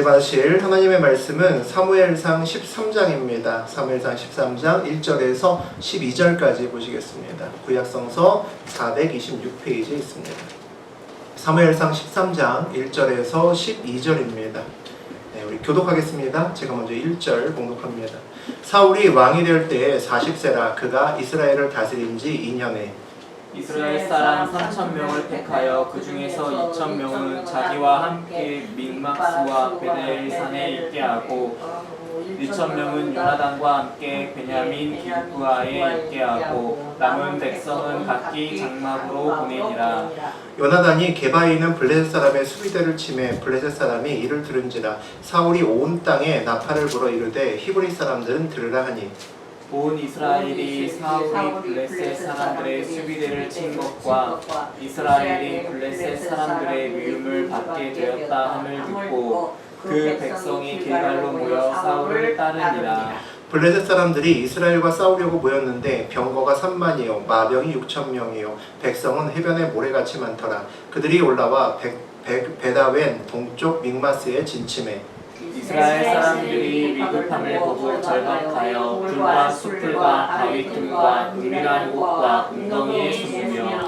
받으실 하나님의 말씀은 사무엘상 13장입니다. 사무엘상 13장 1절에서 12절까지 보시겠습니다. 구약성서 426페이지에 있습니다. 사무엘상 13장 1절에서 12절입니다. 우리 교독하겠습니다. 제가 먼저 1절 봉독합니다. 사울이 왕이 될 때에 40세라 그가 이스라엘을 다스린 지 2년에 이스라엘 사람 3,000명을 택하여 그 중에서 2,000명은 자기와 함께 믹마스와 베델 산에 있게 하고 1,000명은 요나단과 함께 베냐민 기브아에 있게 하고 남은 백성은 각기 장막으로 보내니라. 요나단이 게바에 있는 블레셋 사람의 수비대를 치매 블레셋 사람이 이를 들은지라 사울이 온 땅에 나팔을 불어 이르되 히브리 사람들은 들으라 하니 온 이스라엘이 사울이 블레셋 사람들의 수비대를 친 것과 이스라엘이 블레셋 사람들의 미움을 받게 되었다 함을 듣고 그 백성이 길갈로 모여 사울을 따르니라. 블레셋 사람들이 이스라엘과 싸우려고 모였는데 병거가 3만이요 마병이 6,000명이요 백성은 해변에 모래같이 많더라. 그들이 올라와 베다웬 동쪽 믹마스에 진침해 이스라엘 사람들이 위급함을 보고 절박하여 불과 숯불과 바위틈과 은밀한 곳과 웅덩이에 숨으며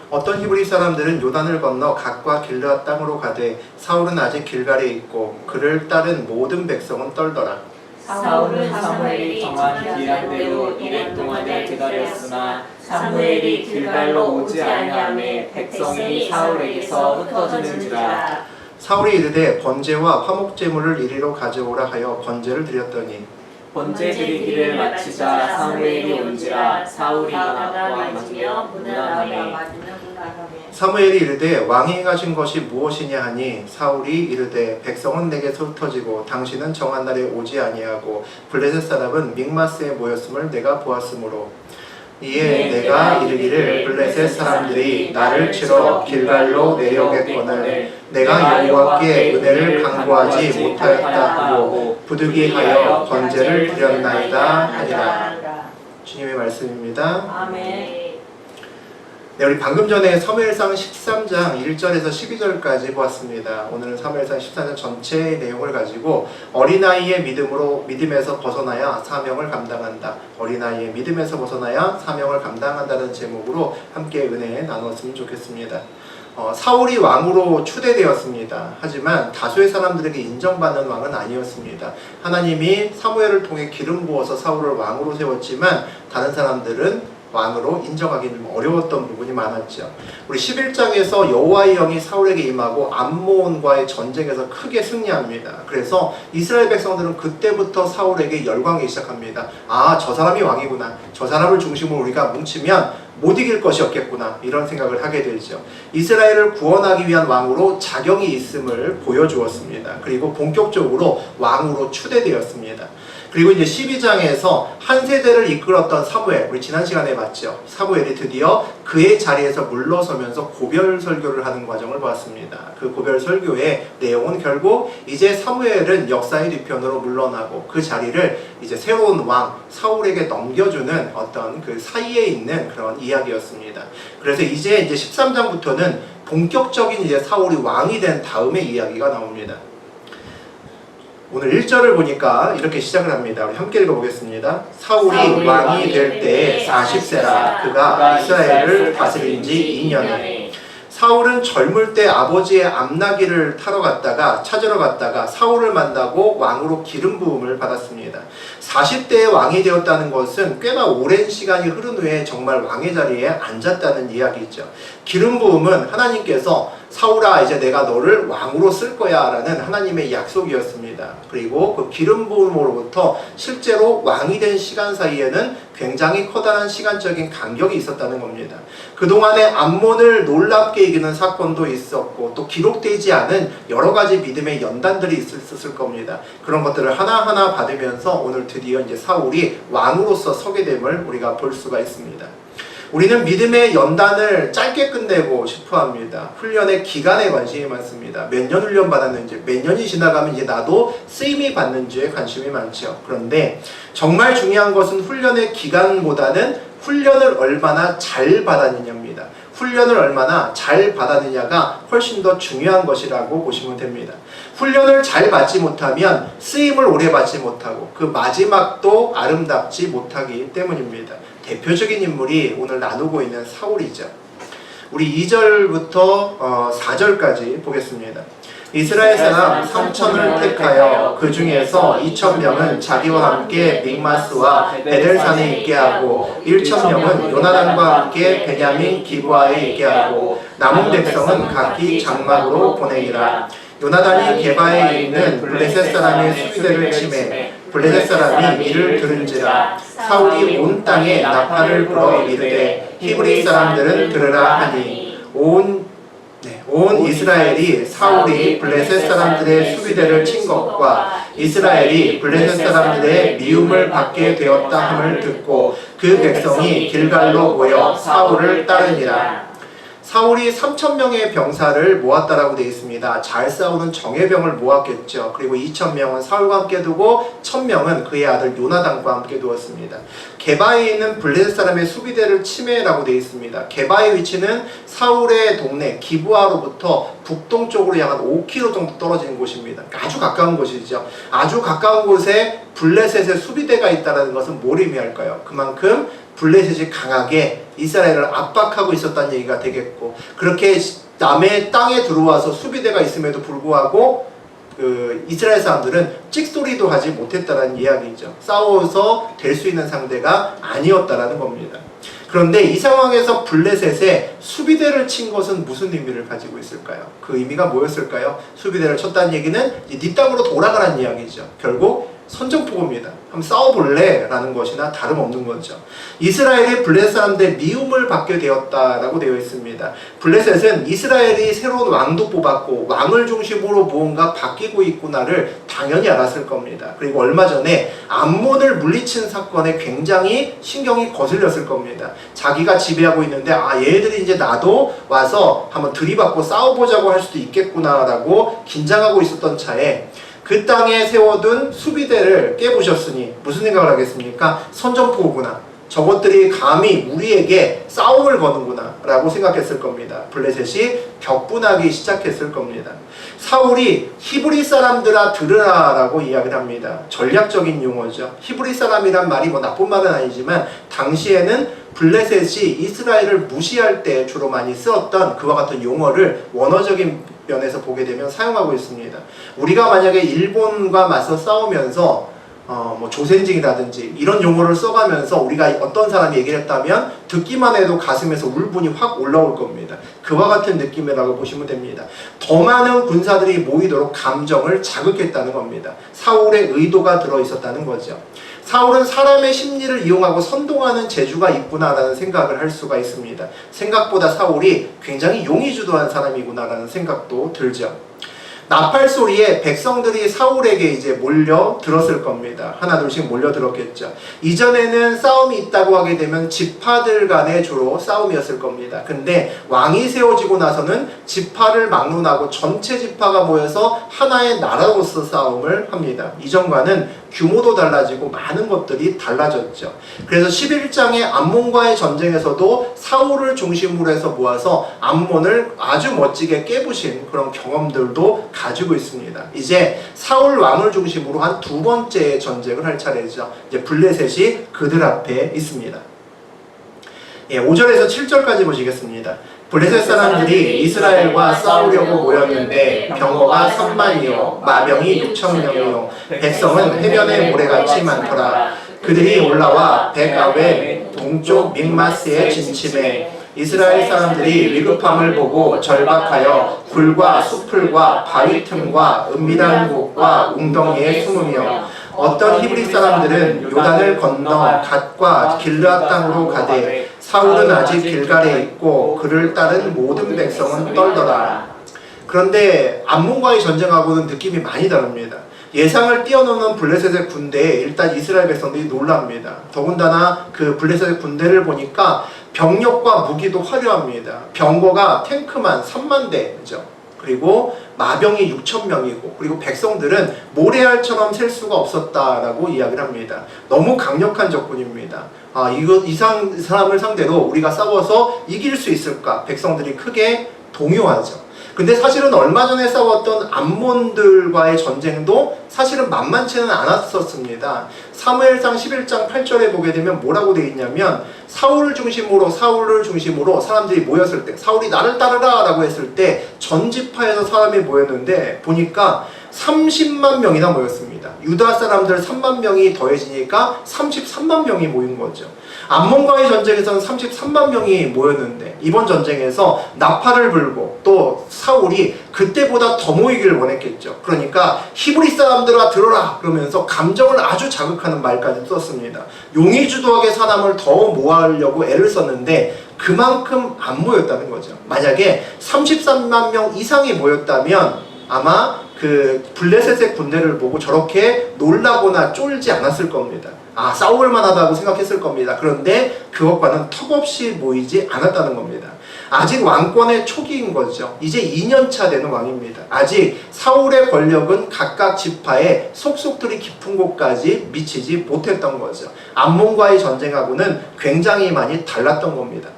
어떤 히브리 사람들은 요단을 건너 갓과 길르앗 땅으로 가되 사울은 아직 길갈에 있고 그를 따른 모든 백성은 떨더라. 사울은 사무엘이 정한 기한대로 이래 동안을 기다렸으나 사무엘이 길갈로 오지 아니하매 백성이 사울에게서 흩어지는지라. 사울이 이르되 번제와 화목제물을 이리로 가져오라 하여 번제를 드렸더니 번제 드리기를 마치자 사무엘이 온지라 사울이 나와 맞으며 무난하매 사무엘이 이르되 왕이 행하신 것이 무엇이냐 하니 사울이 이르되 백성은 내게서 흩어지고 당신은 정한 날에 오지 아니하고 블레셋 사람은 믹마스에 모였음을 내가 보았으므로 이에 내가 이르기를 블레셋 사람들이 나를 치러 길갈로 내려오겠거늘 내가 여호와께 은혜를 간구하지 못하였다 하고 부득이하여 번제를 드렸나이다 하니라. 주님의 말씀입니다. 아멘. 네, 우리 방금 전에 사무엘상 13장 1절에서 12절까지 보았습니다. 오늘은 사무엘상 13장 전체의 내용을 가지고 어린아이의 믿음에서 벗어나야 사명을 감당한다. 어린아이의 믿음에서 벗어나야 사명을 감당한다는 제목으로 함께 은혜 나눴으면 좋겠습니다. 사울이 왕으로 추대되었습니다. 하지만 다수의 사람들에게 인정받는 왕은 아니었습니다. 하나님이 사무엘을 통해 기름 부어서 사울을 왕으로 세웠지만 다른 사람들은 왕으로 인정하기는 어려웠던 부분이 많았죠. 우리 11장에서 여호와의 영이 사울에게 임하고 암몬과의 전쟁에서 크게 승리합니다. 그래서 이스라엘 백성들은 그때부터 사울에게 열광하기 시작합니다. 아, 저 사람이 왕이구나. 저 사람을 중심으로 우리가 뭉치면 못 이길 것이 없겠구나. 이런 생각을 하게 되죠. 이스라엘을 구원하기 위한 왕으로 자격이 있음을 보여주었습니다. 그리고 본격적으로 왕으로 추대되었습니다. 그리고 이제 12장에서 한 세대를 이끌었던 사무엘, 우리 지난 시간에 봤죠. 사무엘이 드디어 그의 자리에서 물러서면서 고별 설교를 하는 과정을 보았습니다. 그 고별 설교의 내용은 결국 이제 사무엘은 역사의 뒤편으로 물러나고 그 자리를 이제 새로운 왕 사울에게 넘겨주는 어떤 그 사이에 있는 그런 이야기였습니다. 그래서 이제 13장부터는 본격적인 이제 사울이 왕이 된 다음의 이야기가 나옵니다. 오늘 1절을 보니까 이렇게 시작을 합니다. 우리 함께 읽어보겠습니다. 사울이 왕이 될 때 40세라 그가 이스라엘을 다스린 지 2년에 사울은 젊을 때 아버지의 암나기를 찾으러 갔다가 사울을 만나고 왕으로 기름 부음을 받았습니다. 40대에 왕이 되었다는 것은 꽤나 오랜 시간이 흐른 후에 정말 왕의 자리에 앉았다는 이야기죠. 기름 부음은 하나님께서 사울아 이제 내가 너를 왕으로 쓸 거야 라는 하나님의 약속이었습니다. 그리고 그 기름 부음으로부터 실제로 왕이 된 시간 사이에는 굉장히 커다란 시간적인 간격이 있었다는 겁니다. 그동안에 암몬을 놀랍게 이기는 사건도 있었고 또 기록되지 않은 여러 가지 믿음의 연단들이 있었을 겁니다. 그런 것들을 하나하나 받으면서 오늘 드디어 이제 사울이 왕으로서 서게 됨을 우리가 볼 수가 있습니다. 우리는 믿음의 연단을 짧게 끝내고 싶어 합니다. 훈련의 기간에 관심이 많습니다. 몇 년 훈련 받았는지, 몇 년이 지나가면 이제 나도 쓰임이 받는지에 관심이 많죠. 그런데 정말 중요한 것은 훈련의 기간보다는 훈련을 얼마나 잘 받았느냐입니다. 훈련을 얼마나 잘 받았느냐가 훨씬 더 중요한 것이라고 보시면 됩니다. 훈련을 잘 받지 못하면 쓰임을 오래 받지 못하고 그 마지막도 아름답지 못하기 때문입니다. 대표적인 인물이 오늘 나누고 있는 사울이죠. 우리 2절부터 4절까지 보겠습니다. 이스라엘 사람 3천을 택하여 그 중에서 2,000명은 자기와 함께 믹마스와 베델산에 있게 하고 1,000명은 요나단과 함께 베냐민 기브아에 있게 하고 남은 백성은 각기 장막으로 보내니라. 요나단이 게바에 있는 블레셋 사람의 수비대를 치매 블레셋 사람이 이를 들은지라. 사울이 온 땅에 나팔을 불어 이르되 히브리 사람들은 들으라 하니 온 이스라엘이 사울이 블레셋 사람들의 수비대를 친 것과 이스라엘이 블레셋 사람들의 미움을 받게 되었다 함을 듣고 그 백성이 길갈로 모여 사울을 따르니라. 사울이 3,000명의 병사를 모았다라고 되어 있습니다. 잘 싸우는 정예병을 모았겠죠. 그리고 2,000명은 사울과 함께 두고 1,000명은 그의 아들 요나단과 함께 두었습니다. 게바에 있는 블레셋 사람의 수비대를 치매라고 되어 있습니다. 게바의 위치는 사울의 동네 기브아로부터 북동쪽으로 약 5km 정도 떨어진 곳입니다. 아주 가까운 곳이죠. 아주 가까운 곳에 블레셋의 수비대가 있다는 것은 뭘 의미할까요? 그만큼 블레셋이 강하게 이스라엘을 압박하고 있었다는 얘기가 되겠고, 그렇게 남의 땅에 들어와서 수비대가 있음에도 불구하고 이스라엘 사람들은 찍소리도 하지 못했다는 이야기죠. 싸워서 될 수 있는 상대가 아니었다라는 겁니다. 그런데 이 상황에서 블레셋의 수비대를 친 것은 무슨 의미를 가지고 있을까요? 그 의미가 뭐였을까요? 수비대를 쳤다는 얘기는 네 땅으로 돌아가라는 이야기죠. 결국 선전포고입니다. 한번 싸워볼래? 라는 것이나 다름없는 거죠. 이스라엘이 블레셋 사람들의 미움을 받게 되었다라고 되어 있습니다. 블레셋은 이스라엘이 새로운 왕도 뽑았고 왕을 중심으로 무언가 바뀌고 있구나를 당연히 알았을 겁니다. 그리고 얼마 전에 암몬을 물리친 사건에 굉장히 신경이 거슬렸을 겁니다. 자기가 지배하고 있는데 얘들이 이제 나도 와서 한번 들이받고 싸워보자고 할 수도 있겠구나라고 긴장하고 있었던 차에 그 땅에 세워둔 수비대를 깨부셨으니 무슨 생각을 하겠습니까? 선전포고구나. 저것들이 감히 우리에게 싸움을 거는구나 라고 생각했을 겁니다. 블레셋이 격분하기 시작했을 겁니다. 사울이 히브리 사람들아 들으라 라고 이야기를 합니다. 전략적인 용어죠. 히브리 사람이란 말이 뭐 나쁜 말은 아니지만 당시에는 블레셋이 이스라엘을 무시할 때 주로 많이 쓰었던 그와 같은 용어를 원어적인 면에서 보게 되면 사용하고 있습니다. 우리가 만약에 일본과 맞서 싸우면서 뭐 조센징이라든지 이런 용어를 써가면서 우리가 어떤 사람이 얘기를 했다면 듣기만 해도 가슴에서 울분이 확 올라올 겁니다. 그와 같은 느낌이라고 보시면 됩니다. 더 많은 군사들이 모이도록 감정을 자극했다는 겁니다. 사울의 의도가 들어있었다는 거죠. 사울은 사람의 심리를 이용하고 선동하는 재주가 있구나라는 생각을 할 수가 있습니다. 생각보다 사울이 굉장히 용의주도한 사람이구나라는 생각도 들죠. 나팔 소리에 백성들이 사울에게 이제 몰려들었을 겁니다. 하나둘씩 몰려들었겠죠. 이전에는 싸움이 있다고 하게 되면 지파들 간의 주로 싸움이었을 겁니다. 근데 왕이 세워지고 나서는 지파를 막론하고 전체 지파가 모여서 하나의 나라로서 싸움을 합니다. 이전과는 규모도 달라지고 많은 것들이 달라졌죠. 그래서 11장의 암몬과의 전쟁에서도 사울을 중심으로 해서 모아서 암몬을 아주 멋지게 깨부신 그런 경험들도 가지고 있습니다. 이제 사울 왕을 중심으로 한 두 번째 전쟁을 할 차례죠. 이제 블레셋이 그들 앞에 있습니다. 5절에서 7절까지 보시겠습니다. 블레셋 사람들이 이스라엘과 싸우려고 모였는데 병거가 3만이요 마병이 6,000명이요 백성은 해변의 모래같이 많더라. 그들이 올라와 백아웬 동쪽 믹마스에 진침해 이스라엘 사람들이 위급함을 보고 절박하여 굴과 수풀과 바위 틈과 은밀한 곳과 웅덩이에 숨으며 어떤 히브리 사람들은 요단을 건너 갓과 길르앗 땅으로 가되 사울은 아직 길갈에 있고 그를 따른 모든 백성은 떨더라. 그런데 암몬과의 전쟁하고는 느낌이 많이 다릅니다. 예상을 뛰어넘는 블레셋의 군대에 일단 이스라엘 백성들이 놀랍니다. 더군다나 그 블레셋의 군대를 보니까 병력과 무기도 화려합니다. 병거가 탱크만 3만 대죠. 그리고 마병이 6천 명이고 그리고 백성들은 모래알처럼 셀 수가 없었다라고 이야기를 합니다. 너무 강력한 적군입니다. 이 사람을 상대로 우리가 싸워서 이길 수 있을까? 백성들이 크게 동요하죠. 근데 사실은 얼마 전에 싸웠던 암몬들과의 전쟁도 사실은 만만치는 않았었습니다. 사무엘상 11장 8절에 보게 되면 뭐라고 되어 있냐면 사울을 중심으로 사람들이 모였을 때 사울이 나를 따르라 라고 했을 때 전 지파에서 사람이 모였는데 보니까 30만 명이나 모였습니다. 유다 사람들 3만 명이 더해지니까 33만 명이 모인 거죠. 암몬과의 전쟁에서는 33만 명이 모였는데 이번 전쟁에서 나팔을 불고 또 사울이 그때보다 더 모이기를 원했겠죠. 그러니까 히브리 사람들아 들어라 그러면서 감정을 아주 자극하는 말까지 썼습니다. 용의주도하게 사람을 더 모아려고 애를 썼는데 그만큼 안 모였다는 거죠. 만약에 33만 명 이상이 모였다면 아마 그 블레셋의 군대를 보고 저렇게 놀라거나 쫄지 않았을 겁니다. 싸울만 하다고 생각했을 겁니다. 그런데 그것과는 턱없이 모이지 않았다는 겁니다. 아직 왕권의 초기인 거죠. 이제 2년차 되는 왕입니다. 아직 사울의 권력은 각각 지파에 속속들이 깊은 곳까지 미치지 못했던 거죠. 암몬과의 전쟁하고는 굉장히 많이 달랐던 겁니다.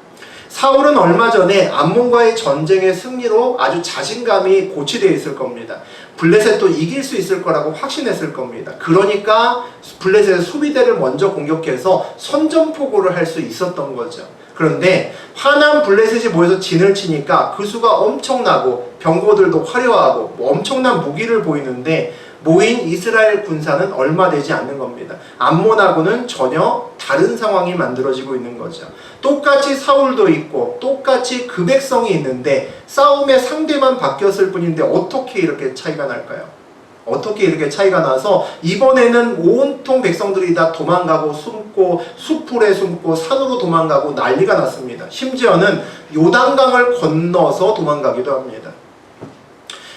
사울은 얼마 전에 암몬과의 전쟁의 승리로 아주 자신감이 고취되어 있을 겁니다. 블레셋도 이길 수 있을 거라고 확신했을 겁니다. 그러니까 블레셋의 수비대를 먼저 공격해서 선전포고를 할 수 있었던 거죠. 그런데 화난 블레셋이 모여서 진을 치니까 그 수가 엄청나고 병거들도 화려하고 엄청난 무기를 보이는데 모인 이스라엘 군사는 얼마 되지 않는 겁니다. 암몬하고는 전혀 다른 상황이 만들어지고 있는 거죠. 똑같이 사울도 있고 똑같이 그 백성이 있는데 싸움의 상대만 바뀌었을 뿐인데 어떻게 이렇게 차이가 날까요? 어떻게 이렇게 차이가 나서 이번에는 온통 백성들이 다 도망가고 숨고 수풀에 숨고 산으로 도망가고 난리가 났습니다. 심지어는 요단강을 건너서 도망가기도 합니다.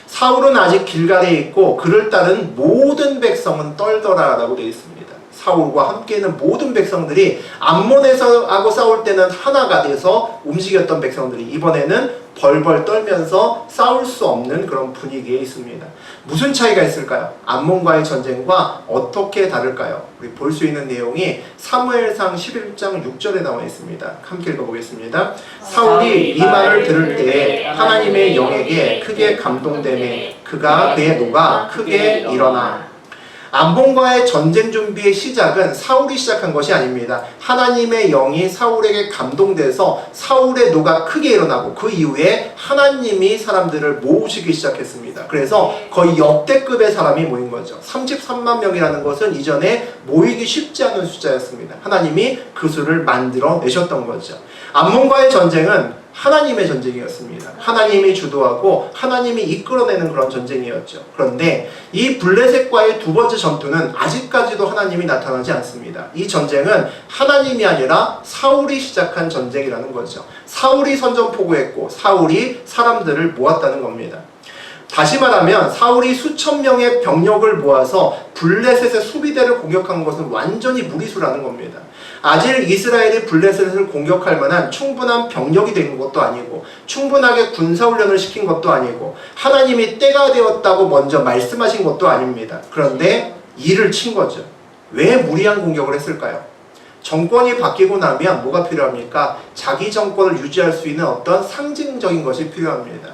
사울은 아직 길갈에 있고 그를 따른 모든 백성은 떨더라 라고 되어 있습니다. 사울과 함께 있는 모든 백성들이 암몬에서 하고 싸울 때는 하나가 돼서 움직였던 백성들이 이번에는 벌벌 떨면서 싸울 수 없는 그런 분위기에 있습니다. 무슨 차이가 있을까요? 암몬과의 전쟁과 어떻게 다를까요? 우리 볼 수 있는 내용이 사무엘상 11장 6절에 나와 있습니다. 함께 읽어보겠습니다. 사울이 이 말을 들을 때에 하나님의 영에게 크게 감동되매 그가 그의 노가 크게 일어나. 암몬과의 전쟁 준비의 시작은 사울이 시작한 것이 아닙니다. 하나님의 영이 사울에게 감동돼서 사울의 노가 크게 일어나고 그 이후에 하나님이 사람들을 모으시기 시작했습니다. 그래서 거의 역대급의 사람이 모인 거죠. 33만 명이라는 것은 이전에 모이기 쉽지 않은 숫자였습니다. 하나님이 그 수를 만들어 내셨던 거죠. 암몬과의 전쟁은 하나님의 전쟁이었습니다. 하나님이 주도하고 하나님이 이끌어내는 그런 전쟁이었죠. 그런데 이 블레셋과의 두 번째 전투는 아직까지도 하나님이 나타나지 않습니다. 이 전쟁은 하나님이 아니라 사울이 시작한 전쟁이라는 거죠. 사울이 선전포고했고 사울이 사람들을 모았다는 겁니다. 다시 말하면 사울이 수천 명의 병력을 모아서 블레셋의 수비대를 공격한 것은 완전히 무리수라는 겁니다. 아직 이스라엘이 블레셋을 공격할 만한 충분한 병력이 된 것도 아니고 충분하게 군사훈련을 시킨 것도 아니고 하나님이 때가 되었다고 먼저 말씀하신 것도 아닙니다. 그런데 일을 친 거죠. 왜 무리한 공격을 했을까요? 정권이 바뀌고 나면 뭐가 필요합니까? 자기 정권을 유지할 수 있는 어떤 상징적인 것이 필요합니다.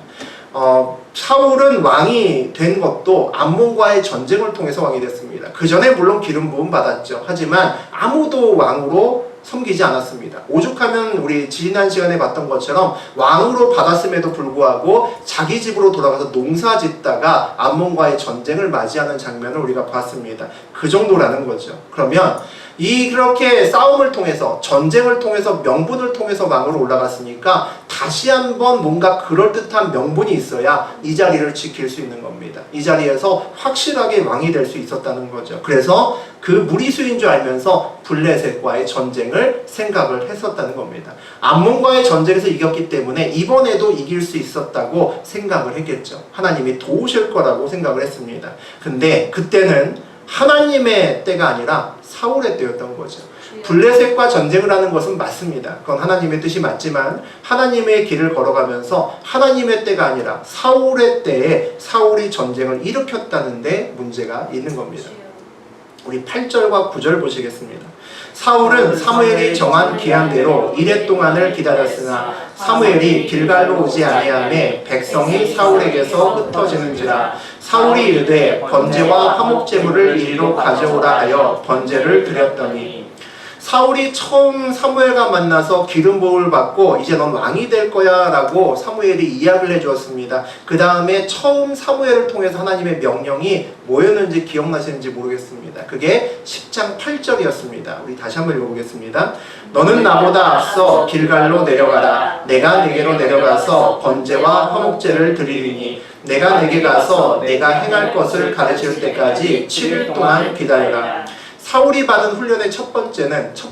사울은 왕이 된 것도 암몬과의 전쟁을 통해서 왕이 됐습니다. 그 전에 물론 기름 부음 받았죠. 하지만 아무도 왕으로 섬기지 않았습니다. 오죽하면 우리 지난 시간에 봤던 것처럼 왕으로 받았음에도 불구하고 자기 집으로 돌아가서 농사 짓다가 암몬과의 전쟁을 맞이하는 장면을 우리가 봤습니다. 그 정도라는 거죠. 그러면 이렇게 싸움을 통해서 전쟁을 통해서 명분을 통해서 왕으로 올라갔으니까 다시 한번 뭔가 그럴듯한 명분이 있어야 이 자리를 지킬 수 있는 겁니다. 이 자리에서 확실하게 왕이 될 수 있었다는 거죠. 그래서 그 무리수인 줄 알면서 블레셋과의 전쟁을 생각을 했었다는 겁니다. 암몬과의 전쟁에서 이겼기 때문에 이번에도 이길 수 있었다고 생각을 했겠죠. 하나님이 도우실 거라고 생각을 했습니다. 근데 그때는 하나님의 때가 아니라 사울의 때였던 거죠. 블레셋과 전쟁을 하는 것은 맞습니다. 그건 하나님의 뜻이 맞지만 하나님의 길을 걸어가면서 하나님의 때가 아니라 사울의 때에 사울이 전쟁을 일으켰다는데 문제가 있는 겁니다. 우리 8절과 9절 보시겠습니다. 사울은 사무엘이 정한 기한대로 이레 동안을 기다렸으나 사무엘이 길갈로 오지 아니하매 백성이 사울에게서 흩어지는지라. 사울이 이르되 번제와 화목제물을 이리로 가져오라 하여 번제를 드렸더니. 사울이 처음 사무엘과 만나서 기름 부음을 받고 이제 넌 왕이 될 거야 라고 사무엘이 이야기를 해주었습니다. 그 다음에 처음 사무엘을 통해서 하나님의 명령이 뭐였는지 기억나시는지 모르겠습니다. 그게 10장 8절이었습니다. 우리 다시 한번 읽어보겠습니다. 너는 나보다 앞서 길갈로 내려가라. 내가 네게로 내려가서 번제와 화목제를 드리리니 내가 네게 가서 내가 행할 것을 가르칠 때까지 7일 동안 기다려라. 사울이 받은 훈련의 첫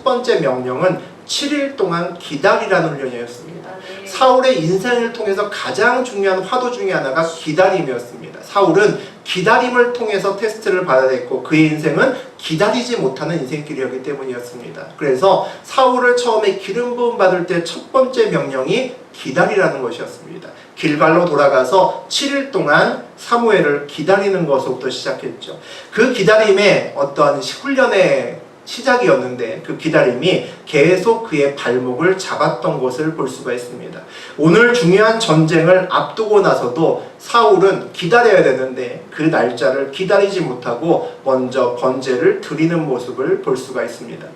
번째 명령은 7일 동안 기다리라는 훈련이었습니다. 사울의 인생을 통해서 가장 중요한 화두 중에 하나가 기다림이었습니다. 사울은 기다림을 통해서 테스트를 받아야 했고 그의 인생은 기다리지 못하는 인생길이었기 때문이었습니다. 그래서 사울을 처음에 기름 부음 받을 때 첫 번째 명령이 기다리라는 것이었습니다. 길갈로 돌아가서 7일 동안 사무엘을 기다리는 것으로부터 시작했죠. 그 기다림의 어떤 훈련의 시작이었는데 그 기다림이 계속 그의 발목을 잡았던 것을 볼 수가 있습니다. 오늘 중요한 전쟁을 앞두고 나서도 사울은 기다려야 되는데 그 날짜를 기다리지 못하고 먼저 번제를 드리는 모습을 볼 수가 있습니다.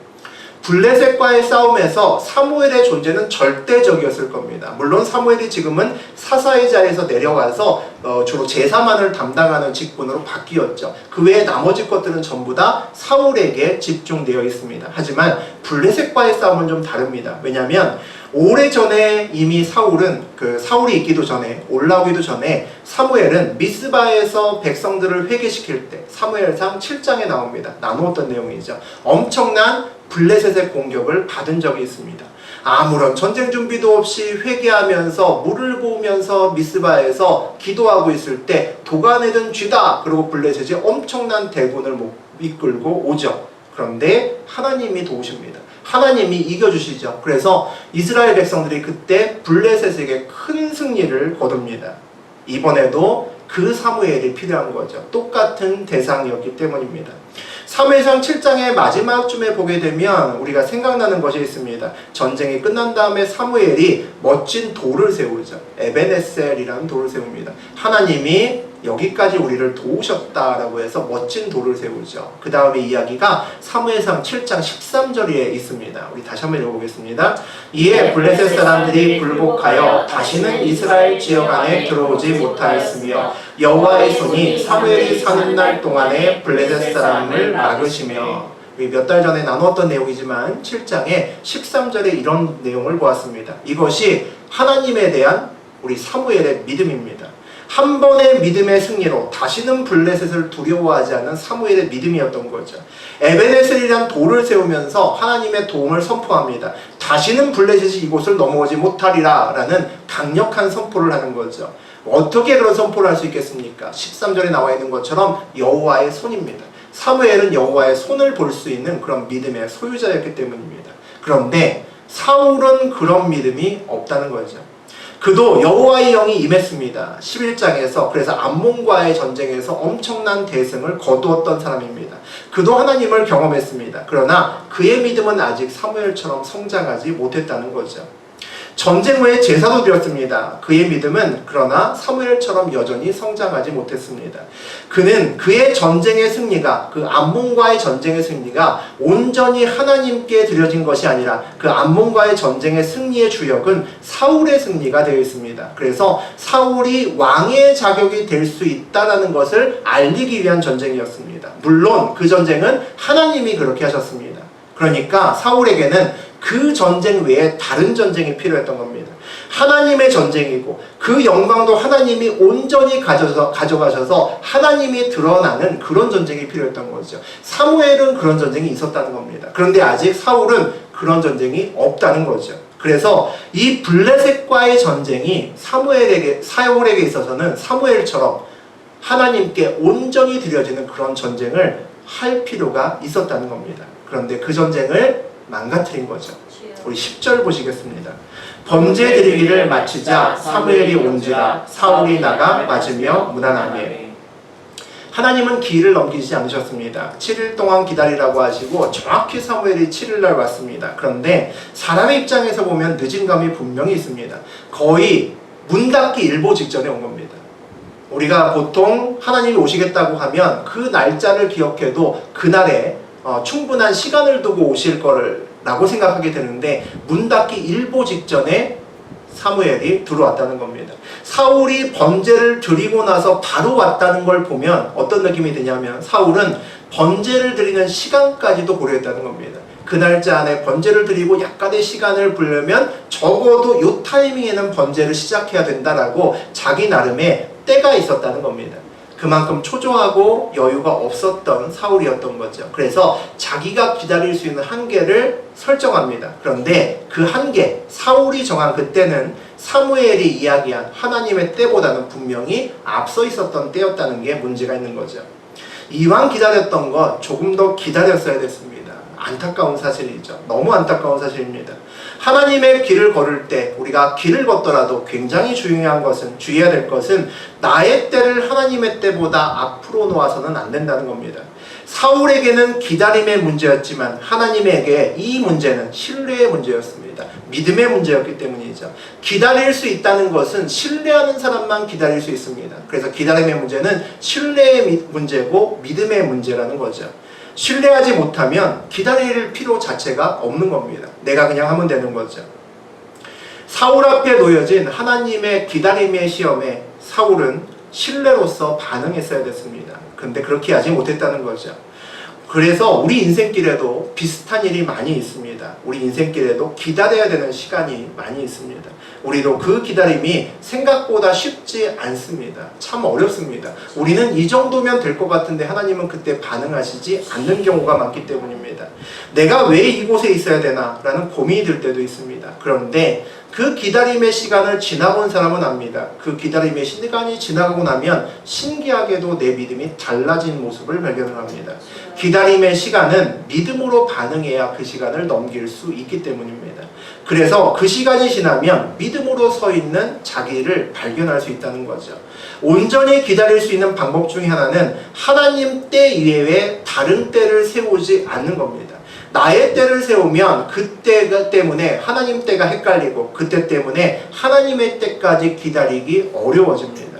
블레셋과의 싸움에서 사무엘의 존재는 절대적이었을 겁니다. 물론 사무엘이 지금은 사사의 자리에서 내려가서 주로 제사만을 담당하는 직분으로 바뀌었죠. 그 외에 나머지 것들은 전부 다 사울에게 집중되어 있습니다. 하지만 블레셋과의 싸움은 좀 다릅니다. 왜냐하면 오래전에 이미 사울이 있기도 전에 올라오기도 전에 사무엘은 미스바에서 백성들을 회개시킬 때 사무엘상 7장에 나옵니다. 나누었던 내용이죠. 엄청난 블레셋의 공격을 받은 적이 있습니다. 아무런 전쟁 준비도 없이 회개하면서 물을 부으면서 미스바에서 기도하고 있을 때 도가내든 쥐다 그리고 블레셋이 엄청난 대군을 이끌고 오죠. 그런데 하나님이 도우십니다. 하나님이 이겨주시죠. 그래서 이스라엘 백성들이 그때 블레셋에게 큰 승리를 거둡니다. 이번에도 그 사무엘이 필요한 거죠. 똑같은 대상이었기 때문입니다. 사무엘상 7장의 마지막쯤에 보게 되면 우리가 생각나는 것이 있습니다. 전쟁이 끝난 다음에 사무엘이 멋진 돌을 세우죠. 에베네셀이라는 돌을 세웁니다. 하나님이 여기까지 우리를 도우셨다라고 해서 멋진 돌을 세우죠. 그 다음에 이야기가 사무엘상 7장 13절에 있습니다. 우리 다시 한번 읽어보겠습니다. 이에 블레셋 사람들이 굴복하여 다시는 이스라엘 지역 안에 들어오지 못하였으며 여호와의 손이 사무엘이 사는 날 동안에 블레셋 사람을 막으시며. 몇 달 전에 나누었던 내용이지만 7장에 13절에 이런 내용을 보았습니다. 이것이 하나님에 대한 우리 사무엘의 믿음입니다. 한 번의 믿음의 승리로 다시는 블레셋을 두려워하지 않는 사무엘의 믿음이었던 거죠. 에베네셀이란 돌을 세우면서 하나님의 도움을 선포합니다. 다시는 블레셋이 이곳을 넘어오지 못하리라 라는 강력한 선포를 하는 거죠. 어떻게 그런 선포를 할 수 있겠습니까? 13절에 나와 있는 것처럼 여호와의 손입니다. 사무엘은 여호와의 손을 볼 수 있는 그런 믿음의 소유자였기 때문입니다. 그런데 사울은 그런 믿음이 없다는 거죠. 그도 여호와의 영이 임했습니다. 11장에서 그래서 암몬과의 전쟁에서 엄청난 대승을 거두었던 사람입니다. 그도 하나님을 경험했습니다. 그러나 그의 믿음은 아직 사무엘처럼 성장하지 못했다는 거죠. 전쟁 후에 제사도 드렸습니다. 그의 믿음은 그러나 사무엘처럼 여전히 성장하지 못했습니다. 그는 그의 전쟁의 승리가 그 암몬과의 전쟁의 승리가 온전히 하나님께 드려진 것이 아니라 그 암몬과의 전쟁의 승리의 주역은 사울의 승리가 되어 있습니다. 그래서 사울이 왕의 자격이 될 수 있다는 것을 알리기 위한 전쟁이었습니다. 물론 그 전쟁은 하나님이 그렇게 하셨습니다. 그러니까 사울에게는 그 전쟁 외에 다른 전쟁이 필요했던 겁니다. 하나님의 전쟁이고 그 영광도 하나님이 온전히 가져가셔서 하나님이 드러나는 그런 전쟁이 필요했던 거죠. 사무엘은 그런 전쟁이 있었다는 겁니다. 그런데 아직 사울은 그런 전쟁이 없다는 거죠. 그래서 이 블레셋과의 전쟁이 사울에게 있어서는 사무엘처럼 하나님께 온전히 드려지는 그런 전쟁을 할 필요가 있었다는 겁니다. 그런데 그 전쟁을 망가뜨린 거죠. 우리 10절 보시겠습니다. 범죄 드리기를 마치자 사무엘이 온지라 사울이 나가 맞으며 무난하게. 하나님은 기일을 넘기지 않으셨습니다. 7일 동안 기다리라고 하시고 정확히 사무엘이 7일날 왔습니다. 그런데 사람의 입장에서 보면 늦은 감이 분명히 있습니다. 거의 문 닫기 일보 직전에 온 겁니다. 우리가 보통 하나님이 오시겠다고 하면 그 날짜를 기억해도 그날에 충분한 시간을 두고 오실 거라고 생각하게 되는데 문 닫기 일보 직전에 사무엘이 들어왔다는 겁니다. 사울이 번제를 드리고 나서 바로 왔다는 걸 보면 어떤 느낌이 드냐면 사울은 번제를 드리는 시간까지도 고려했다는 겁니다. 그 날짜 안에 번제를 드리고 약간의 시간을 불려면 적어도 이 타이밍에는 번제를 시작해야 된다라고 자기 나름의 때가 있었다는 겁니다. 그만큼 초조하고 여유가 없었던 사울이었던 거죠. 그래서 자기가 기다릴 수 있는 한계를 설정합니다. 그런데 그 한계, 사울이 정한 그때는 사무엘이 이야기한 하나님의 때보다는 분명히 앞서 있었던 때였다는 게 문제가 있는 거죠. 이왕 기다렸던 것 조금 더 기다렸어야 됐습니다. 안타까운 사실이죠. 너무 안타까운 사실입니다. 하나님의 길을 걸을 때 우리가 길을 걷더라도 굉장히 주의해야 될 것은 나의 때를 하나님의 때보다 앞으로 놓아서는 안 된다는 겁니다. 사울에게는 기다림의 문제였지만 하나님에게 이 문제는 신뢰의 문제였습니다. 믿음의 문제였기 때문이죠. 기다릴 수 있다는 것은 신뢰하는 사람만 기다릴 수 있습니다. 그래서 기다림의 문제는 신뢰의 문제고 믿음의 문제라는 거죠. 신뢰하지 못하면 기다릴 필요 자체가 없는 겁니다. 내가 그냥 하면 되는 거죠. 사울 앞에 놓여진 하나님의 기다림의 시험에 사울은 신뢰로서 반응했어야 됐습니다. 근데 그렇게 하지 못했다는 거죠. 그래서 우리 인생길에도 비슷한 일이 많이 있습니다. 우리 인생길에도 기다려야 되는 시간이 많이 있습니다. 우리도 그 기다림이 생각보다 쉽지 않습니다. 참 어렵습니다. 우리는 이 정도면 될 것 같은데 하나님은 그때 반응하시지 않는 경우가 많기 때문입니다. 내가 왜 이곳에 있어야 되나? 라는 고민이 들 때도 있습니다. 그런데 그 기다림의 시간을 지나본 사람은 압니다. 그 기다림의 시간이 지나가고 나면 신기하게도 내 믿음이 달라진 모습을 발견을 합니다. 기다림의 시간은 믿음으로 반응해야 그 시간을 넘길 수 있기 때문입니다. 그래서 그 시간이 지나면 믿음으로 서 있는 자기를 발견할 수 있다는 거죠. 온전히 기다릴 수 있는 방법 중에 하나는 하나님 때 이외에 다른 때를 세우지 않는 겁니다. 나의 때를 세우면 그때 때문에 하나님 때가 헷갈리고 그때 때문에 하나님의 때까지 기다리기 어려워집니다.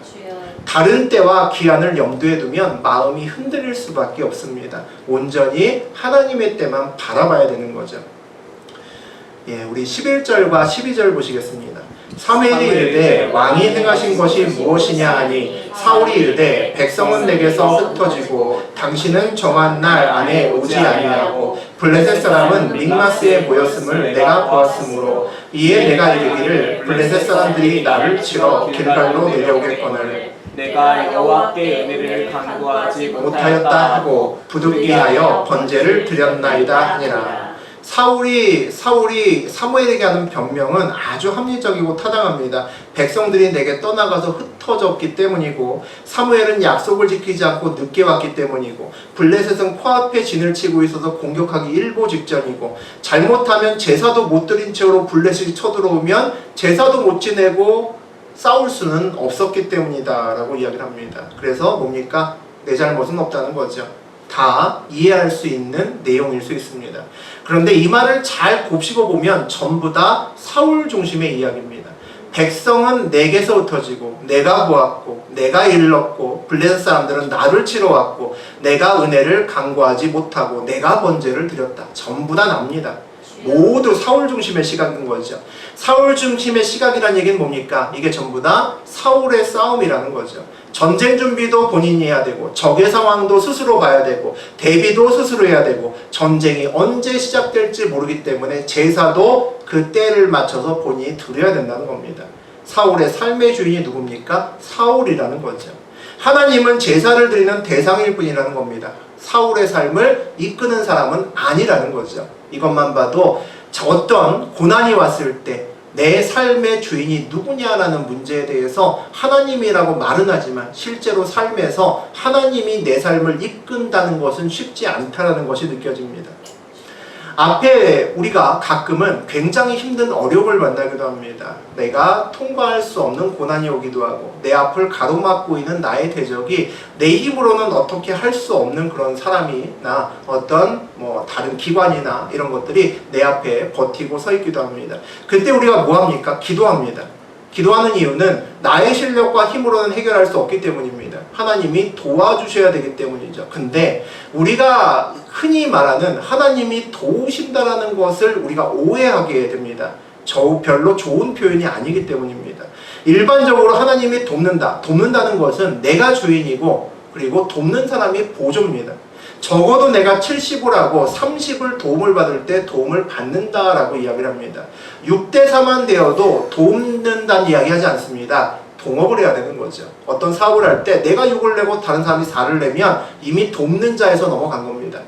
다른 때와 기한을 염두에 두면 마음이 흔들릴 수밖에 없습니다. 온전히 하나님의 때만 바라봐야 되는 거죠. 우리 11절과 12절 보시겠습니다. 사무엘이 이르되 왕이 행하신 것이 무엇이냐 하니 사울이 이르되 백성은 내게서 흩어지고 당신은 정한 날 안에 오지 아니하고 블레셋 사람은 믹마스에 모였음을 내가 보았으므로 이에 내가 이르기를 블레셋 사람들이 나를 치러 길갈로 내려오겠거늘 내가 여호와께 은혜를 간구하지 못하였다 하고 부득이하여 번제를 드렸나이다 하니라. 사울이 사무엘에게 하는 변명은 아주 합리적이고 타당합니다. 백성들이 내게 떠나가서 흩어졌기 때문이고 사무엘은 약속을 지키지 않고 늦게 왔기 때문이고 블레셋은 코앞에 진을 치고 있어서 공격하기 일보 직전이고 잘못하면 제사도 못 드린 채로 블레셋이 쳐들어오면 제사도 못 지내고 싸울 수는 없었기 때문이다 라고 이야기를 합니다. 그래서 뭡니까? 내 잘못은 없다는 거죠. 다 이해할 수 있는 내용일 수 있습니다. 그런데 이 말을 잘 곱씹어 보면 전부 다 사울 중심의 이야기입니다. 백성은 내게서 흩어지고 내가 보았고 내가 일렀고 블레셋 사람들은 나를 치러 왔고 내가 은혜를 간구하지 못하고 내가 번제를 드렸다. 전부 다 납니다. 모두 사울 중심의 시각인 거죠. 사울 중심의 시각이라는 얘기는 뭡니까? 이게 전부 다 사울의 싸움이라는 거죠. 전쟁 준비도 본인이 해야 되고 적의 상황도 스스로 봐야 되고 대비도 스스로 해야 되고 전쟁이 언제 시작될지 모르기 때문에 제사도 그 때를 맞춰서 본인이 드려야 된다는 겁니다. 사울의 삶의 주인이 누굽니까? 사울이라는 거죠. 하나님은 제사를 드리는 대상일 뿐이라는 겁니다. 사울의 삶을 이끄는 사람은 아니라는 거죠. 이것만 봐도 어떤 고난이 왔을 때 내 삶의 주인이 누구냐라는 문제에 대해서 하나님이라고 말은 하지만 실제로 삶에서 하나님이 내 삶을 이끈다는 것은 쉽지 않다는 것이 느껴집니다. 앞에 우리가 가끔은 굉장히 힘든 어려움을 만나기도 합니다. 내가 통과할 수 없는 고난이 오기도 하고 내 앞을 가로막고 있는 나의 대적이 내 힘으로는 어떻게 할 수 없는 그런 사람이나 어떤 다른 기관이나 이런 것들이 내 앞에 버티고 서 있기도 합니다. 그때 우리가 뭐 합니까? 기도합니다. 기도하는 이유는 나의 실력과 힘으로는 해결할 수 없기 때문입니다. 하나님이 도와주셔야 되기 때문이죠. 근데 우리가 흔히 말하는 하나님이 도우신다라는 것을 우리가 오해하게 됩니다. 별로 좋은 표현이 아니기 때문입니다. 일반적으로 하나님이 돕는다는 것은 내가 주인이고 그리고 돕는 사람이 보조입니다. 적어도 내가 70을 하고 30을 도움을 받을 때 도움을 받는다라고 이야기를 합니다. 6대 4만 되어도 돕는다는 이야기 하지 않습니다. 동업을 해야 되는 거죠. 어떤 사업을 할 때 내가 6을 내고 다른 사람이 4를 내면 이미 돕는 자에서 넘어간 겁니다.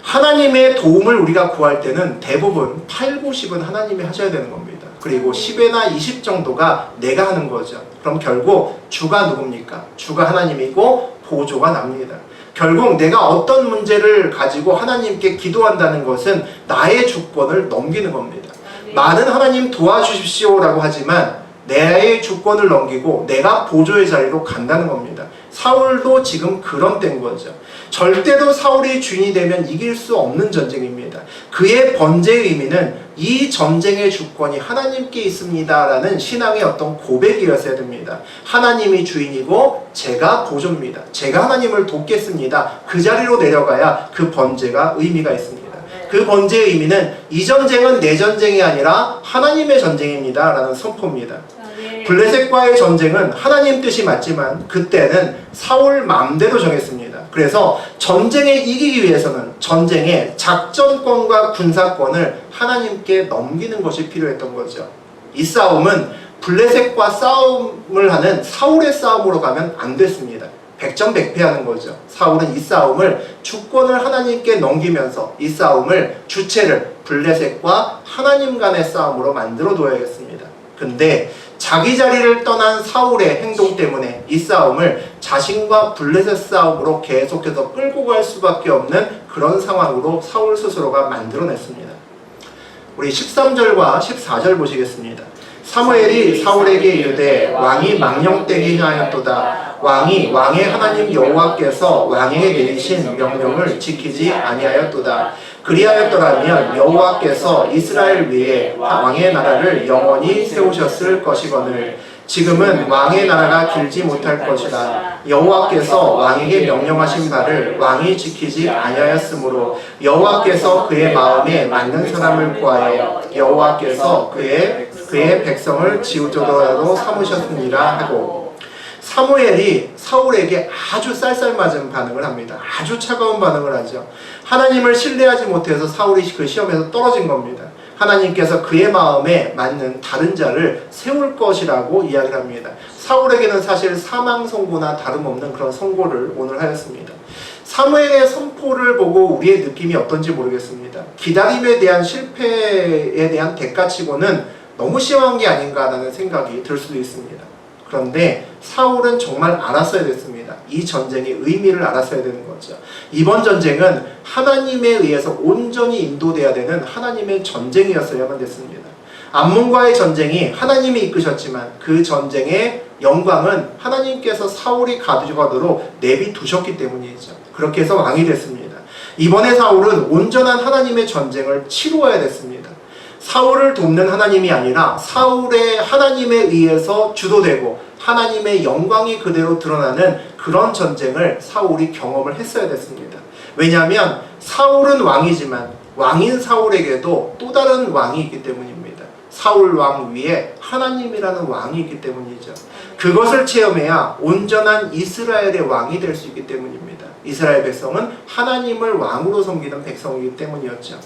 하나님의 도움을 우리가 구할 때는 대부분 8, 90은 하나님이 하셔야 되는 겁니다. 그리고 10에나 20 정도가 내가 하는 거죠. 그럼 결국 주가 누굽니까? 주가 하나님이고 보조가 납니다. 결국 내가 어떤 문제를 가지고 하나님께 기도한다는 것은 나의 주권을 넘기는 겁니다. 말은 하나님 도와주십시오 라고 하지만 내 주권을 넘기고 내가 보조의 자리로 간다는 겁니다. 사울도 지금 그런 때인 거죠. 절대로 사울이 주인이 되면 이길 수 없는 전쟁입니다. 그의 번제의 의미는 이 전쟁의 주권이 하나님께 있습니다 라는 신앙의 어떤 고백이었어야 됩니다. 하나님이 주인이고 제가 보조입니다. 제가 하나님을 돕겠습니다. 그 자리로 내려가야 그 번제가 의미가 있습니다. 그 번제의 의미는 이 전쟁은 내 전쟁이 아니라 하나님의 전쟁입니다 라는 선포입니다. 블레셋과의 전쟁은 하나님 뜻이 맞지만 그때는 사울 마음대로 정했습니다. 그래서 전쟁에 이기기 위해서는 전쟁의 작전권과 군사권을 하나님께 넘기는 것이 필요했던 거죠. 이 싸움은 블레셋과 싸움을 하는 사울의 싸움으로 가면 안 됐습니다. 백전백패하는 거죠. 사울은 이 싸움을 주권을 하나님께 넘기면서 이 싸움을 주체를 블레셋과 하나님 간의 싸움으로 만들어 둬야겠습니다. 근데 자기 자리를 떠난 사울의 행동 때문에 이 싸움을 자신과 블레셋 싸움으로 계속해서 끌고 갈 수밖에 없는 그런 상황으로 사울 스스로가 만들어냈습니다. 우리 13절과 14절 보시겠습니다. 사무엘이 사울에게 이르되 왕이 망령되게 하였도다. 왕이 왕의 하나님 여호와께서 왕에게 내리신 명령을 지키지 아니하였도다. 그리하였더라면 여호와께서 이스라엘 위에 왕의 나라를 영원히 세우셨을 것이거늘 지금은 왕의 나라가 길지 못할 것이라. 여호와께서 왕에게 명령하신 바를 왕이 지키지 아니하였으므로 여호와께서 그의 마음에 맞는 사람을 구하여 여호와께서 그의 백성을 지우도록 삼으셨느니라 하고, 사무엘이 사울에게 아주 쌀쌀맞은 반응을 합니다. 아주 차가운 반응을 하죠. 하나님을 신뢰하지 못해서 사울이 그 시험에서 떨어진 겁니다. 하나님께서 그의 마음에 맞는 다른 자를 세울 것이라고 이야기를 합니다. 사울에게는 사실 사망 선고나 다름없는 그런 선고를 오늘 하였습니다. 사무엘의 선포를 보고 우리의 느낌이 어떤지 모르겠습니다. 기다림에 대한 실패에 대한 대가치고는 너무 심한 게 아닌가라는 생각이 들 수도 있습니다. 그런데 사울은 정말 알았어야 됐습니다. 이 전쟁의 의미를 알았어야 되는 거죠. 이번 전쟁은 하나님에 의해서 온전히 인도돼야 되는 하나님의 전쟁이었어야만 됐습니다. 암몬과의 전쟁이 하나님이 이끄셨지만 그 전쟁의 영광은 하나님께서 사울이 가져가도록 내비두셨기 때문이죠. 그렇게 해서 왕이 됐습니다. 이번에 사울은 온전한 하나님의 전쟁을 치루어야 됐습니다. 사울을 돕는 하나님이 아니라 사울의 하나님에 의해서 주도되고 하나님의 영광이 그대로 드러나는 그런 전쟁을 사울이 경험을 했어야 됐습니다. 왜냐하면 사울은 왕이지만 왕인 사울에게도 또 다른 왕이 있기 때문입니다. 사울 왕 위에 하나님이라는 왕이 있기 때문이죠. 그것을 체험해야 온전한 이스라엘의 왕이 될 수 있기 때문입니다. 이스라엘 백성은 하나님을 왕으로 섬기는 백성이기 때문이었죠.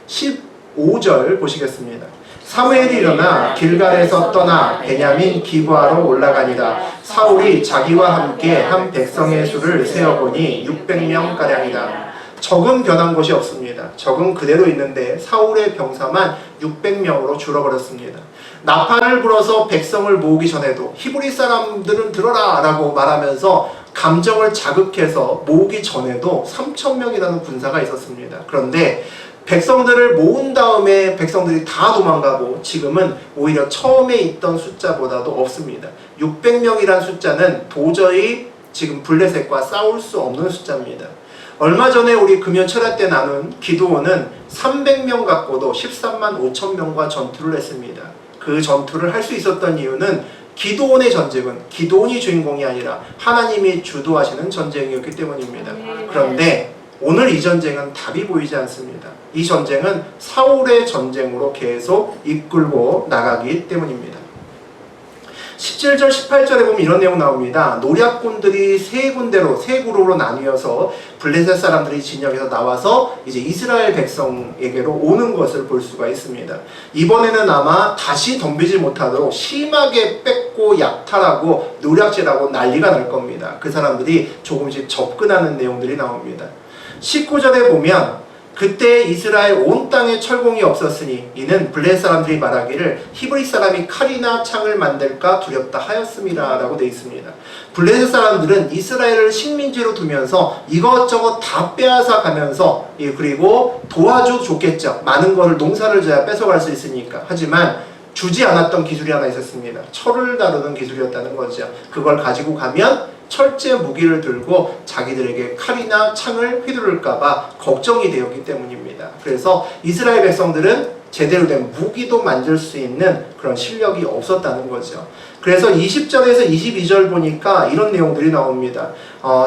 15절 보시겠습니다. 사무엘이 일어나 길갈에서 떠나 베냐민 기브아로 올라가니라. 사울이 자기와 함께 한 백성의 수를 세어보니 600명가량이다. 적은 변한 것이 없습니다. 적은 그대로 있는데 사울의 병사만 600명으로 줄어버렸습니다. 나팔을 불어서 백성을 모으기 전에도 히브리 사람들은 들어라 라고 말하면서 감정을 자극해서 모으기 전에도 3,000명이라는 군사가 있었습니다. 그런데 백성들을 모은 다음에 백성들이 다 도망가고 지금은 오히려 처음에 있던 숫자보다도 없습니다. 600명이라는 숫자는 도저히 지금 블레셋과 싸울 수 없는 숫자입니다. 얼마 전에 우리 금요 철야 때 나눈 기드온은 300명 갖고도 13만 5천 명과 전투를 했습니다. 그 전투를 할 수 있었던 이유는 기드온의 전쟁은 기드온이 주인공이 아니라 하나님이 주도하시는 전쟁이었기 때문입니다. 그런데 오늘 이 전쟁은 답이 보이지 않습니다. 이 전쟁은 사울의 전쟁으로 계속 이끌고 나가기 때문입니다. 17절, 18절에 보면 이런 내용 나옵니다. 노략군들이 세 군데로, 세 그룹으로 나뉘어서 블레셋 사람들이 진영에서 나와서 이제 이스라엘 백성에게로 오는 것을 볼 수가 있습니다. 이번에는 아마 다시 덤비지 못하도록 심하게 뺏고 약탈하고 노략질하고 난리가 날 겁니다. 그 사람들이 조금씩 접근하는 내용들이 나옵니다. 19절에 보면 그때 이스라엘 온 땅에 철공이 없었으니 이는 블레셋 사람들이 말하기를 히브리 사람이 칼이나 창을 만들까 두렵다 하였음이라 라고 되어 있습니다. 블레셋 사람들은 이스라엘을 식민지로 두면서 이것저것 다 빼앗아 가면서 그리고 도와줘 줬겠죠. 많은 것을 농사를 져야 뺏어갈 수 있으니까. 하지만 주지 않았던 기술이 하나 있었습니다. 철을 다루는 기술이었다는 거죠. 그걸 가지고 가면 철제 무기를 들고 자기들에게 칼이나 창을 휘두를까봐 걱정이 되었기 때문입니다. 그래서 이스라엘 백성들은 제대로 된 무기도 만들 수 있는 그런 실력이 없었다는 거죠. 그래서 20절에서 22절 보니까 이런 내용들이 나옵니다.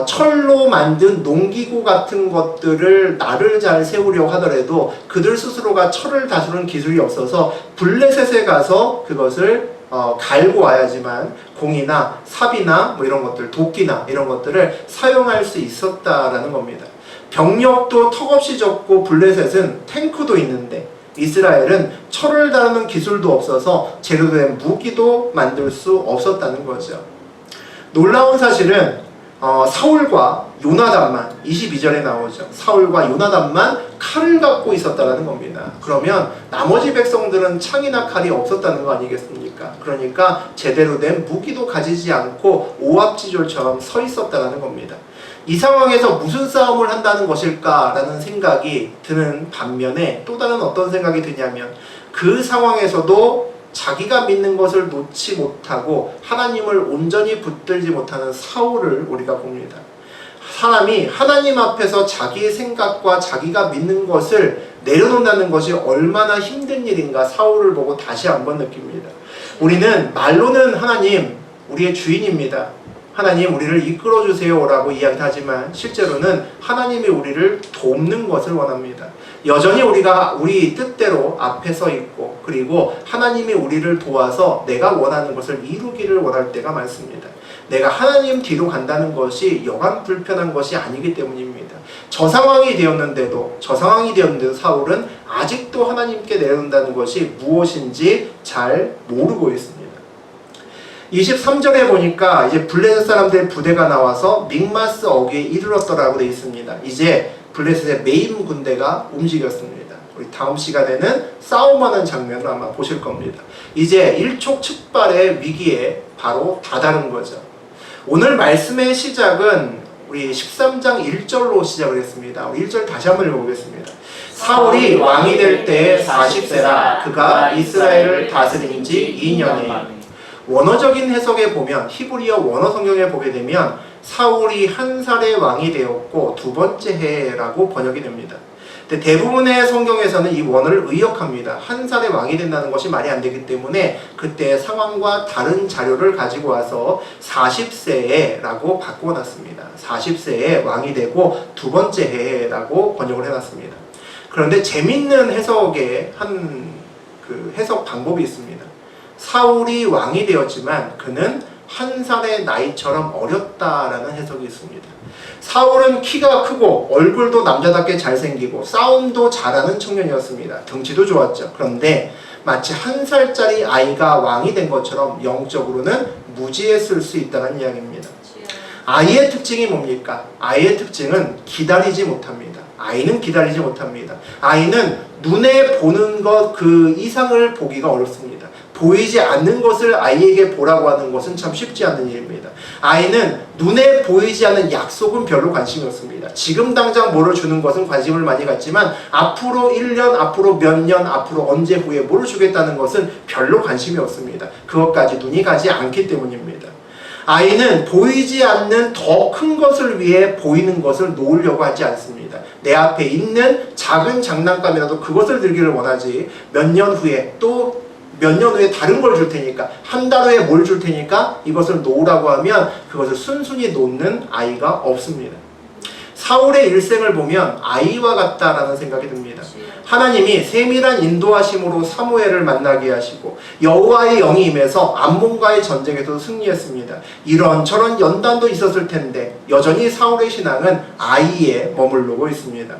철로 만든 농기구 같은 것들을 날을 잘 세우려고 하더라도 그들 스스로가 철을 다루는 기술이 없어서 블레셋에 가서 그것을 갈고 와야지만 공이나 삽이나 뭐 이런 것들, 도끼나 이런 것들을 사용할 수 있었다라는 겁니다. 병력도 턱없이 적고 블레셋은 탱크도 있는데 이스라엘은 철을 다루는 기술도 없어서 제대로 된 무기도 만들 수 없었다는 거죠. 놀라운 사실은 사울과 요나단만 22절에 나오죠. 사울과 요나단만 칼을 갖고 있었다는 겁니다. 그러면 나머지 백성들은 창이나 칼이 없었다는 거 아니겠습니까? 그러니까 제대로 된 무기도 가지지 않고 오합지졸처럼 서 있었다는 겁니다. 이 상황에서 무슨 싸움을 한다는 것일까라는 생각이 드는 반면에 또 다른 어떤 생각이 드냐면 그 상황에서도 자기가 믿는 것을 놓지 못하고 하나님을 온전히 붙들지 못하는 사울을 우리가 봅니다. 사람이 하나님 앞에서 자기의 생각과 자기가 믿는 것을 내려놓는다는 것이 얼마나 힘든 일인가 사울을 보고 다시 한번 느낍니다. 우리는 말로는 하나님 우리의 주인입니다. 하나님 우리를 이끌어주세요 라고 이야기하지만 실제로는 하나님이 우리를 돕는 것을 원합니다. 여전히 우리가 우리 뜻대로 앞에 서 있고 그리고 하나님이 우리를 도와서 내가 원하는 것을 이루기를 원할 때가 많습니다. 내가 하나님 뒤로 간다는 것이 여간 불편한 것이 아니기 때문입니다. 저 상황이 되었는데도 사울은 아직도 하나님께 내려놓는다는 것이 무엇인지 잘 모르고 있습니다. 23절에 보니까 이제 블레셋 사람들의 부대가 나와서 믹마스 어귀에 이르렀더라고 되어 있습니다. 이제 블레셋의 메인 군대가 움직였습니다. 우리 다음 시간에는 싸움하는 장면을 아마 보실 겁니다. 이제 일촉즉발의 위기에 바로 다다른 거죠. 오늘 말씀의 시작은 우리 13장 1절로 시작을 했습니다. 우리 1절 다시 한번 읽어보겠습니다. 사울이 왕이 될 때에 40세라 그가 이스라엘을 다스린 지 2년에 원어적인 해석에 보면 히브리어 원어 성경에 보게 되면 사울이 한 살의 왕이 되었고 두 번째 해라고 번역이 됩니다. 근데 대부분의 성경에서는 이 원어를 의역합니다. 한 살의 왕이 된다는 것이 말이 안 되기 때문에 그때 상황과 다른 자료를 가지고 와서 40세에 라고 바꿔놨습니다. 40세에 왕이 되고 두 번째 해라고 번역을 해놨습니다. 그런데 재밌는 해석의 그 해석 방법이 있습니다. 사울이 왕이 되었지만 그는 한 살의 나이처럼 어렸다라는 해석이 있습니다. 사울은 키가 크고 얼굴도 남자답게 잘생기고 싸움도 잘하는 청년이었습니다. 덩치도 좋았죠. 그런데 마치 한 살짜리 아이가 왕이 된 것처럼 영적으로는 무지했을 수 있다는 이야기입니다. 아이의 특징이 뭡니까? 아이의 특징은 기다리지 못합니다. 아이는 기다리지 못합니다. 아이는 눈에 보는 것 그 이상을 보기가 어렵습니다. 보이지 않는 것을 아이에게 보라고 하는 것은 참 쉽지 않은 일입니다. 아이는 눈에 보이지 않는 약속은 별로 관심이 없습니다. 지금 당장 뭐를 주는 것은 관심을 많이 갖지만 앞으로 1년, 앞으로 몇 년, 앞으로 언제 후에 뭐를 주겠다는 것은 별로 관심이 없습니다. 그것까지 눈이 가지 않기 때문입니다. 아이는 보이지 않는 더 큰 것을 위해 보이는 것을 놓으려고 하지 않습니다. 내 앞에 있는 작은 장난감이라도 그것을 들기를 원하지, 몇 년 후에 또 몇 년 후에 다른 걸 줄 테니까, 한 달 후에 뭘 줄 테니까 이것을 놓으라고 하면 그것을 순순히 놓는 아이가 없습니다. 사울의 일생을 보면 아이와 같다라는 생각이 듭니다. 하나님이 세밀한 인도하심으로 사무엘을 만나게 하시고 여호와의 영이 임해서 암몬과의 전쟁에서 승리했습니다. 이런저런 연단도 있었을 텐데 여전히 사울의 신앙은 아이에 머무르고 있습니다.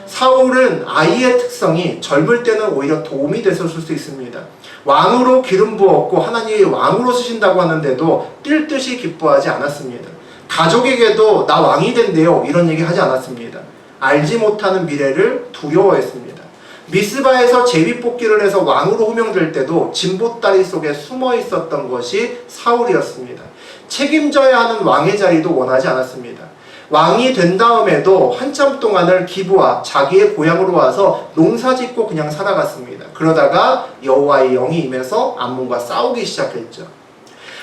사울은 아이의 특성이 젊을 때는 오히려 도움이 됐었을 수 있습니다. 왕으로 기름 부었고 하나님이 왕으로 쓰신다고 하는데도 뛸 듯이 기뻐하지 않았습니다. 가족에게도 나 왕이 된대요 이런 얘기 하지 않았습니다. 알지 못하는 미래를 두려워했습니다. 미스바에서 제비뽑기를 해서 왕으로 호명될 때도 진보다리 속에 숨어 있었던 것이 사울이었습니다. 책임져야 하는 왕의 자리도 원하지 않았습니다. 왕이 된 다음에도 한참 동안을 기부와 자기의 고향으로 와서 농사짓고 그냥 살아갔습니다. 그러다가 여호와의 영이 임해서 암몬과 싸우기 시작했죠.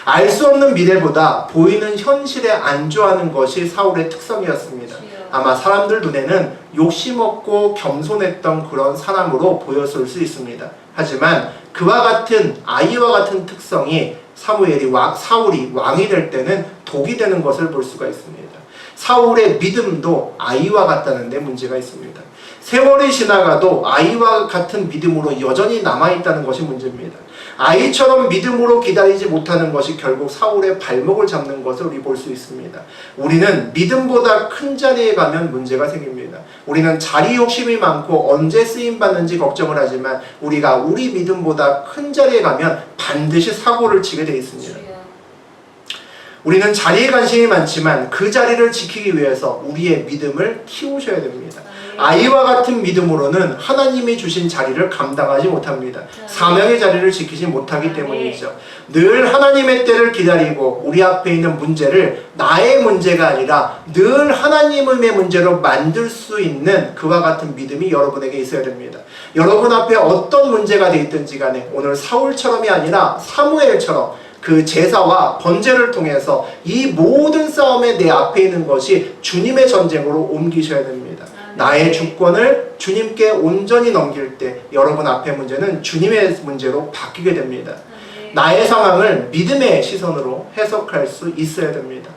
알 수 없는 미래보다 보이는 현실에 안주하는 것이 사울의 특성이었습니다. 아마 사람들 눈에는 욕심없고 겸손했던 그런 사람으로 보였을 수 있습니다. 하지만 그와 같은 아이와 같은 특성이 사울이 왕이 될 때는 독이 되는 것을 볼 수가 있습니다. 사울의 믿음도 아이와 같다는 데 문제가 있습니다. 세월이 지나가도 아이와 같은 믿음으로 여전히 남아있다는 것이 문제입니다. 아이처럼 믿음으로 기다리지 못하는 것이 결국 사울의 발목을 잡는 것을 우리 볼 수 있습니다. 우리는 믿음보다 큰 자리에 가면 문제가 생깁니다. 우리는 자리 욕심이 많고 언제 쓰임받는지 걱정을 하지만 우리가 우리 믿음보다 큰 자리에 가면 반드시 사고를 치게 되어 있습니다. 우리는 자리에 관심이 많지만 그 자리를 지키기 위해서 우리의 믿음을 키우셔야 됩니다. 아이와 같은 믿음으로는 하나님이 주신 자리를 감당하지 못합니다. 사명의 자리를 지키지 못하기 때문이죠. 늘 하나님의 때를 기다리고 우리 앞에 있는 문제를 나의 문제가 아니라 늘 하나님의 문제로 만들 수 있는 그와 같은 믿음이 여러분에게 있어야 됩니다. 여러분 앞에 어떤 문제가 돼 있든지 간에 오늘 사울처럼이 아니라 사무엘처럼 그 제사와 번제를 통해서 이 모든 싸움에 내 앞에 있는 것이 주님의 전쟁으로 옮기셔야 됩니다. 나의 주권을 주님께 온전히 넘길 때 여러분 앞의 문제는 주님의 문제로 바뀌게 됩니다. 나의 상황을 믿음의 시선으로 해석할 수 있어야 됩니다.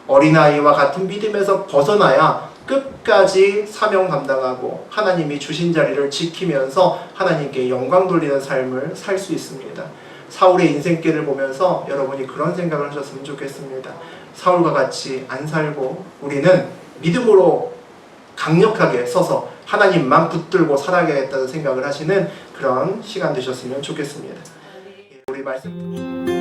어린아이와 같은 믿음에서 벗어나야 끝까지 사명 감당하고 하나님이 주신 자리를 지키면서 하나님께 영광 돌리는 삶을 살 수 있습니다. 사울의 인생길을 보면서 여러분이 그런 생각을 하셨으면 좋겠습니다. 사울과 같이 안 살고 우리는 믿음으로 강력하게 서서 하나님만 붙들고 살아야겠다는 생각을 하시는 그런 시간 되셨으면 좋겠습니다. 우리 말씀